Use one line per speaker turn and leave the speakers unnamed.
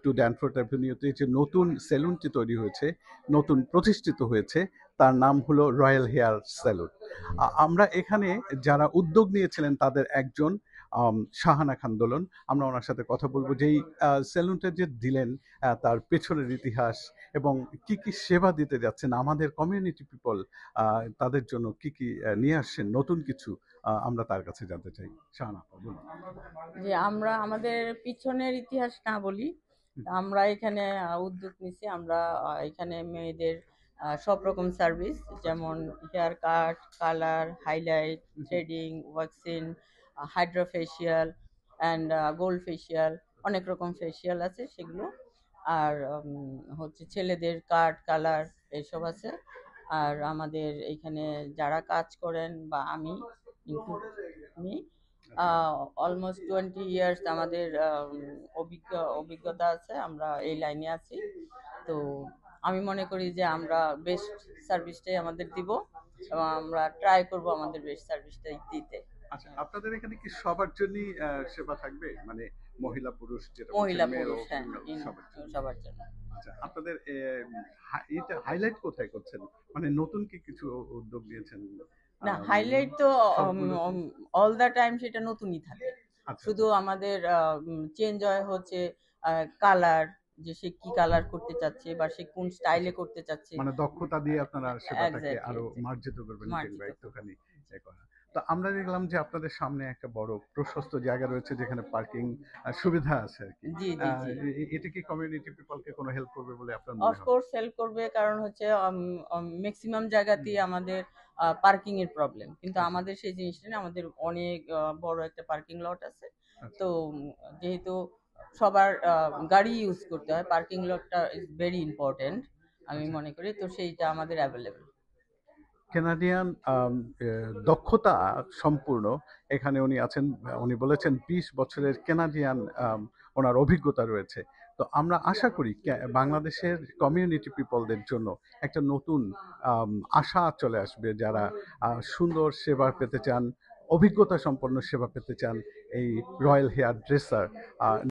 Two Danforth অ্যাভিনিউতে যে নতুন সেলুনটি তৈরি হয়েছে, নতুন প্রতিষ্ঠিত হয়েছে, তার নাম হলো রয়্যাল হেয়ার সেলুন। আমরা এখানে যারা উদ্যোগ নিয়েছিলেন তাদের একজন শাহানা খান দোলন। আমরা ওনার সাথে কথা বলবো যে এই সেলুনটা যে দিলেন তার পেছনের ইতিহাস এবং কি কি সেবা দিতে যাচ্ছেন আমাদের কমিউনিটি পিপল, তাদের জন্য কি কি নিয়ে আসছেন নতুন কিছু, আমরা তার কাছে জানতে চাই। শাহানা আপা, বলুন।
যে আমরা আমাদের পিছনের ইতিহাস না বলি, আমরা এখানে উদ্যোগ নিছি। আমরা এখানে মেয়েদের সব রকম সার্ভিস, যেমন hair cut, colour, highlight, threading, waxing, hydrofacial and gold facial, অনেক রকম ফেশিয়াল আছে সেগুলো। আর হচ্ছে ছেলেদের কাট, কালার এসব আছে। আর আমাদের এখানে যারা কাজ করেন বা আমি আমি অলমোস্ট 20 ইয়ার্স আমাদের অভিজ্ঞতা আছে, আমরা এই লাইনে আছি। তো আমি মনে করি যে আমরা বেস্ট সার্ভিসটাই আমাদের দিব এবং আমরা ট্রাই করব আমাদের বেস্ট সার্ভিসটাই দিতে।
আচ্ছা, আপনাদের এখানে কি সবার জন্যই সেবা থাকবে, মানে মহিলা পুরুষ যেটা
মহিলা
মেল ও
পুরুষ, হ্যাঁ,
ফিমেল সবার জন্য?
সবার জন্য।
আচ্ছা, আপনাদের এটা হাইলাইট কোথায় করছেন, মানে নতুন কি কিছু উদ্যোগ নিয়েছেন?
না, হাইলাইট তো
সবগুলোতে?
অল দ্য টাইম সেটা নতুনই থাকে।
আচ্ছা
শুধু
আচ্ছা।
আমাদের চেঞ্জ হয় হচ্ছে কালার, যে সে কি কালার করতে চাচ্ছে বা সে কোন স্টাইলে করতে চাচ্ছে।
মানে দক্ষতা দিয়ে আপনারা সেবাটাকে
এক্স্যাক্টলি,
আরো
এক্স্যাক্টলি
মার্জিত করবেন কিংবা
মার্জিত করব।
একটুখানি করা। তো আমরা দেখলাম যে আপনাদের সামনে একটা বড় প্রশস্ত জায়গা রয়েছে যেখানে পার্কিং সুবিধা আছে আর কি।
জি, জি, জি।
এটা কি কমিউনিটি পিপলকে কোনো হেল্প করবে বলে আপনার মনে হয়?
অফকোর্স হেল্প করবে, কারণ হচ্ছে ম্যাক্সিমাম জায়গাতেই আমাদের পার্কিং এর প্রবলেম, কিন্তু
আচ্ছা
আমাদের সেই জিনিসটা না, আমাদের অনেক বড় একটা পার্কিং লট আছে।
আচ্ছা।
তো যেহেতু সবার গাড়ি ইউজ করতে হয়, পার্কিং লটটা ইজ ভেরি ইম্পর্টেন্ট আমি
আচ্ছা,
মনে করি। তো সেইটা আমাদের অ্যাভেলেবল।
কানাডিয়ান দক্ষতা সম্পূর্ণ এখানে উনি আছেন। উনি বলেছেন ২০ বছরের কানাডিয়ান ওনার অভিজ্ঞতা রয়েছে। তো আমরা আশা করি বাংলাদেশের কমিউনিটি পিপলদের জন্য একটা নতুন আম আশা চলে আসবে, যারা সুন্দর সেবা পেতে চান, অভিজ্ঞতা সম্পন্ন সেবা পেতে চান, এই রয়্যাল হেয়ার ড্রেসার